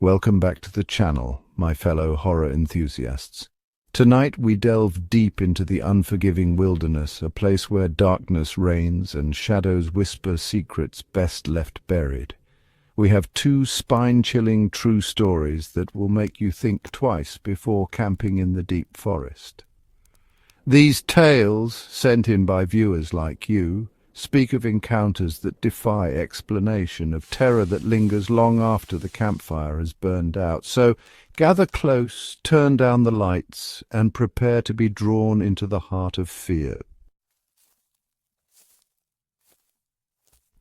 Welcome back to the channel, my fellow horror enthusiasts. Tonight we delve deep into the unforgiving wilderness, a place where darkness reigns and shadows whisper secrets best left buried. We have two spine-chilling true stories that will make you think twice before camping in the deep forest. These tales, sent in by viewers like you, speak of encounters that defy explanation, of terror that lingers long after the campfire has burned out. So gather close, turn down the lights, and prepare to be drawn into the heart of fear.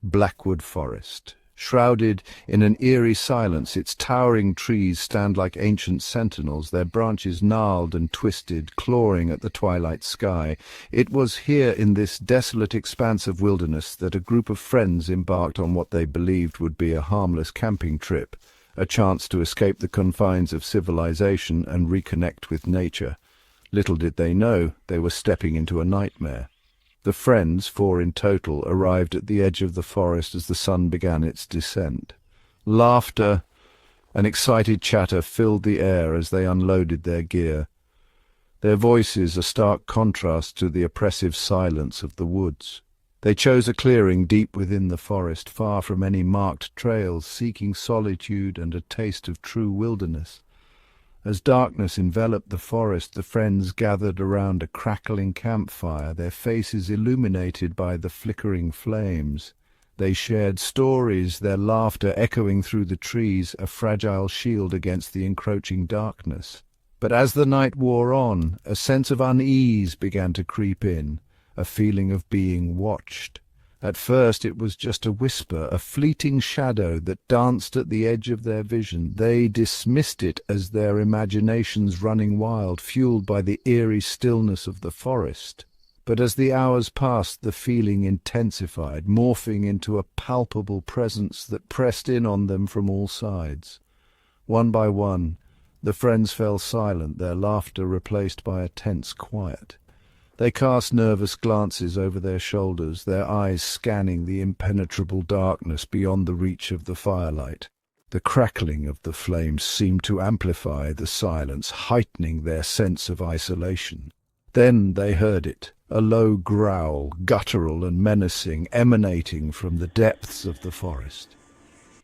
Blackwood Forest. Shrouded in an eerie silence, its towering trees stand like ancient sentinels, their branches gnarled and twisted, clawing at the twilight sky. It was here in this desolate expanse of wilderness that a group of friends embarked on what they believed would be a harmless camping trip, a chance to escape the confines of civilization and reconnect with nature. Little did they know they were stepping into a nightmare. The friends, 4 in total, arrived at the edge of the forest as the sun began its descent. Laughter and excited chatter filled the air as they unloaded their gear, their voices a stark contrast to the oppressive silence of the woods. They chose a clearing deep within the forest, far from any marked trails, seeking solitude and a taste of true wilderness. As darkness enveloped the forest, the friends gathered around a crackling campfire, their faces illuminated by the flickering flames. They shared stories, their laughter echoing through the trees, a fragile shield against the encroaching darkness. But as the night wore on, a sense of unease began to creep in, a feeling of being watched. At first it was just a whisper, a fleeting shadow that danced at the edge of their vision. They dismissed it as their imaginations running wild, fueled by the eerie stillness of the forest. But as the hours passed, the feeling intensified, morphing into a palpable presence that pressed in on them from all sides. One by one, the friends fell silent, their laughter replaced by a tense quiet. They cast nervous glances over their shoulders, their eyes scanning the impenetrable darkness beyond the reach of the firelight. The crackling of the flames seemed to amplify the silence, heightening their sense of isolation. Then they heard it, a low growl, guttural and menacing, emanating from the depths of the forest.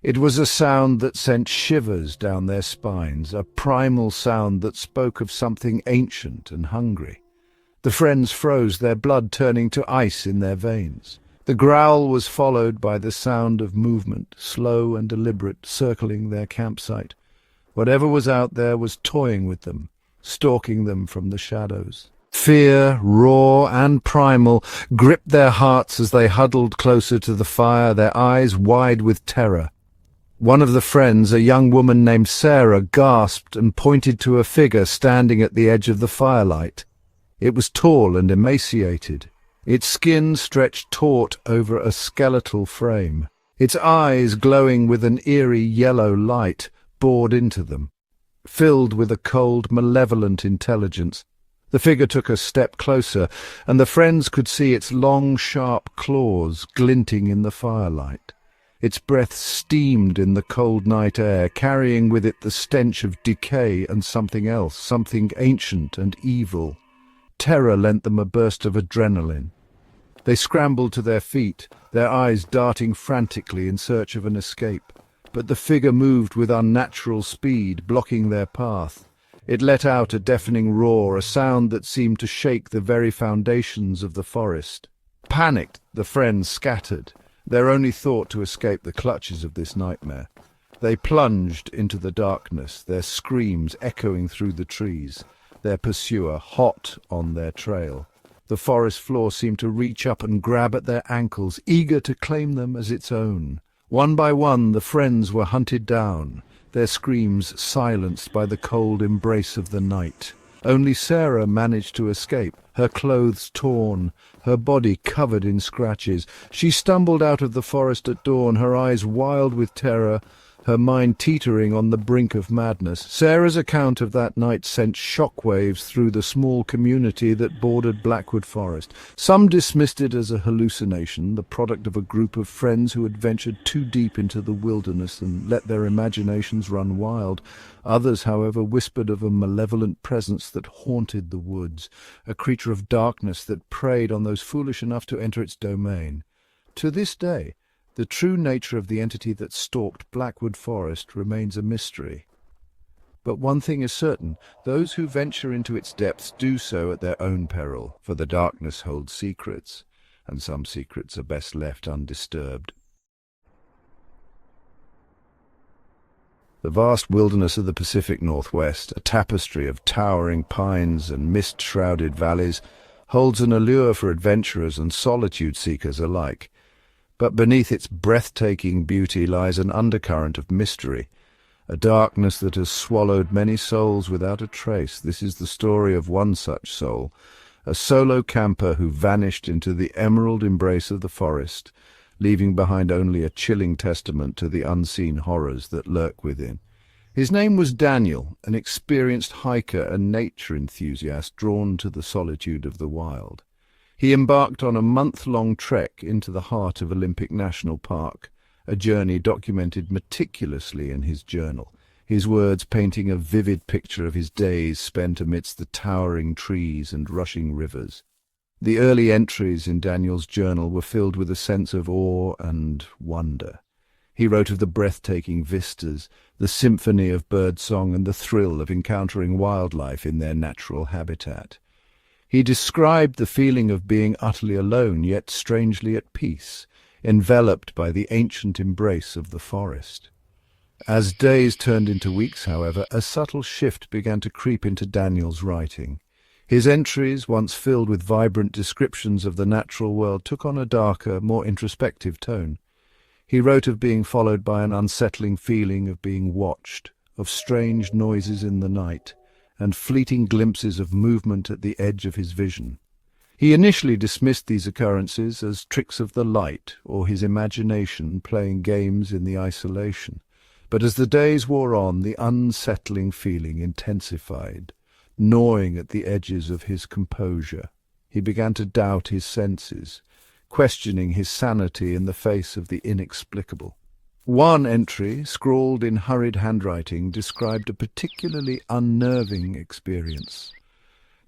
It was a sound that sent shivers down their spines, a primal sound that spoke of something ancient and hungry. The friends froze, their blood turning to ice in their veins. The growl was followed by the sound of movement, slow and deliberate, circling their campsite. Whatever was out there was toying with them, stalking them from the shadows. Fear, raw and primal, gripped their hearts as they huddled closer to the fire, their eyes wide with terror. One of the friends, a young woman named Sarah, gasped and pointed to a figure standing at the edge of the firelight. It was tall and emaciated. Its skin stretched taut over a skeletal frame. Its eyes, glowing with an eerie yellow light, bored into them, filled with a cold, malevolent intelligence. The figure took a step closer, and the friends could see its long, sharp claws glinting in the firelight. Its breath steamed in the cold night air, carrying with it the stench of decay and something else, something ancient and evil. Terror lent them a burst of adrenaline. They scrambled to their feet, their eyes darting frantically in search of an escape. But the figure moved with unnatural speed, blocking their path. It let out a deafening roar, a sound that seemed to shake the very foundations of the forest. Panicked, the friends scattered, their only thought to escape the clutches of this nightmare. They plunged into the darkness, their screams echoing through the trees, their pursuer hot on their trail. The forest floor seemed to reach up and grab at their ankles, eager to claim them as its own. One by one the friends were hunted down, their screams silenced by the cold embrace of the night. Only Sarah managed to escape, her clothes torn, her body covered in scratches. She stumbled out of the forest at dawn, her eyes wild with terror, her mind teetering on the brink of madness. Sarah's account of that night sent shockwaves through the small community that bordered Blackwood Forest. Some dismissed it as a hallucination, the product of a group of friends who had ventured too deep into the wilderness and let their imaginations run wild. Others, however, whispered of a malevolent presence that haunted the woods, a creature of darkness that preyed on those foolish enough to enter its domain. To this day, the true nature of the entity that stalked Blackwood Forest remains a mystery. But one thing is certain, those who venture into its depths do so at their own peril, for the darkness holds secrets, and some secrets are best left undisturbed. The vast wilderness of the Pacific Northwest, a tapestry of towering pines and mist-shrouded valleys, holds an allure for adventurers and solitude-seekers alike. But beneath its breathtaking beauty lies an undercurrent of mystery, a darkness that has swallowed many souls without a trace. This is the story of one such soul, a solo camper who vanished into the emerald embrace of the forest, leaving behind only a chilling testament to the unseen horrors that lurk within. His name was Daniel, an experienced hiker and nature enthusiast drawn to the solitude of the wild. He embarked on a month-long trek into the heart of Olympic National Park, a journey documented meticulously in his journal, his words painting a vivid picture of his days spent amidst the towering trees and rushing rivers. The early entries in Daniel's journal were filled with a sense of awe and wonder. He wrote of the breathtaking vistas, the symphony of birdsong, and the thrill of encountering wildlife in their natural habitat. He described the feeling of being utterly alone, yet strangely at peace, enveloped by the ancient embrace of the forest. As days turned into weeks, however, a subtle shift began to creep into Daniel's writing. His entries, once filled with vibrant descriptions of the natural world, took on a darker, more introspective tone. He wrote of being followed by an unsettling feeling of being watched, of strange noises in the night, and fleeting glimpses of movement at the edge of his vision. He initially dismissed these occurrences as tricks of the light or his imagination playing games in the isolation. But as the days wore on, the unsettling feeling intensified, gnawing at the edges of his composure. He began to doubt his senses, questioning his sanity in the face of the inexplicable. One entry, scrawled in hurried handwriting, described a particularly unnerving experience.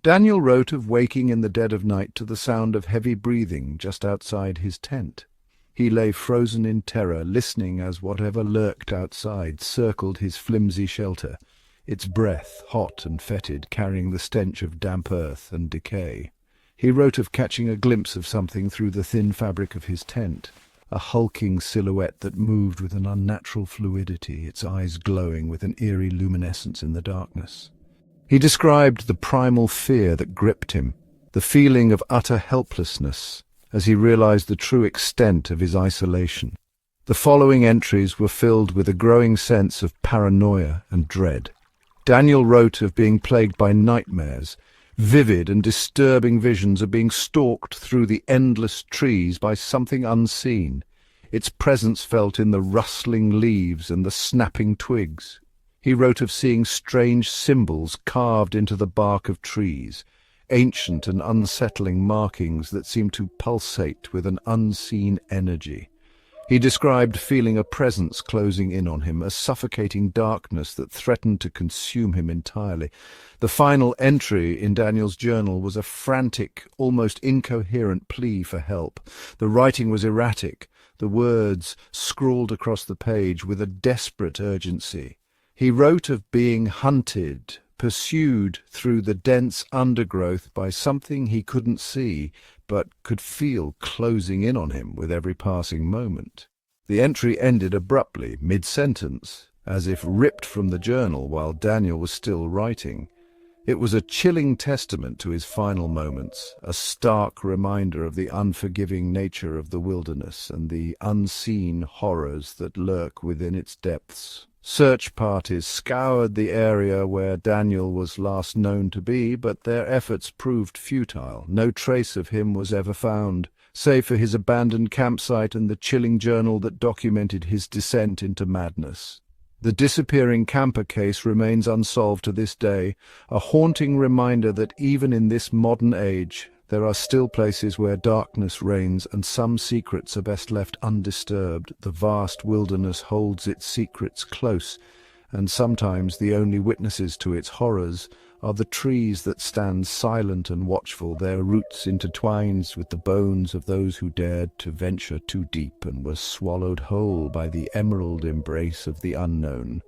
Daniel wrote of waking in the dead of night to the sound of heavy breathing just outside his tent. He lay frozen in terror, listening as whatever lurked outside circled his flimsy shelter, its breath, hot and fetid, carrying the stench of damp earth and decay. He wrote of catching a glimpse of something through the thin fabric of his tent, a hulking silhouette that moved with an unnatural fluidity, its eyes glowing with an eerie luminescence in the darkness. He described the primal fear that gripped him, the feeling of utter helplessness, as he realized the true extent of his isolation. The following entries were filled with a growing sense of paranoia and dread. Daniel wrote of being plagued by nightmares, vivid and disturbing visions of being stalked through the endless trees by something unseen, its presence felt in the rustling leaves and the snapping twigs. He wrote of seeing strange symbols carved into the bark of trees, ancient and unsettling markings that seemed to pulsate with an unseen energy. He described feeling a presence closing in on him, a suffocating darkness that threatened to consume him entirely. The final entry in Daniel's journal was a frantic, almost incoherent plea for help. The writing was erratic, the words scrawled across the page with a desperate urgency. He wrote of being hunted, pursued through the dense undergrowth by something he couldn't see, but could feel closing in on him with every passing moment. The entry ended abruptly, mid-sentence, as if ripped from the journal while Daniel was still writing. It was a chilling testament to his final moments, a stark reminder of the unforgiving nature of the wilderness and the unseen horrors that lurk within its depths. Search parties scoured the area where Daniel was last known to be, but their efforts proved futile. No trace of him was ever found, save for his abandoned campsite and the chilling journal that documented his descent into madness. The disappearing camper case remains unsolved to this day, a haunting reminder that even in this modern age, there are still places where darkness reigns and some secrets are best left undisturbed. The vast wilderness holds its secrets close, and sometimes the only witnesses to its horrors are the trees that stand silent and watchful, their roots intertwined with the bones of those who dared to venture too deep and were swallowed whole by the emerald embrace of the unknown.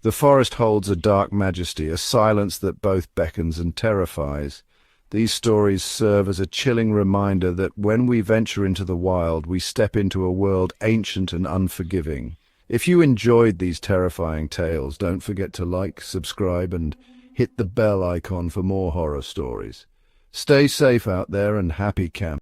The forest holds a dark majesty, a silence that both beckons and terrifies. These stories serve as a chilling reminder that when we venture into the wild, we step into a world ancient and unforgiving. If you enjoyed these terrifying tales, don't forget to like, subscribe, and hit the bell icon for more horror stories. Stay safe out there and happy camping.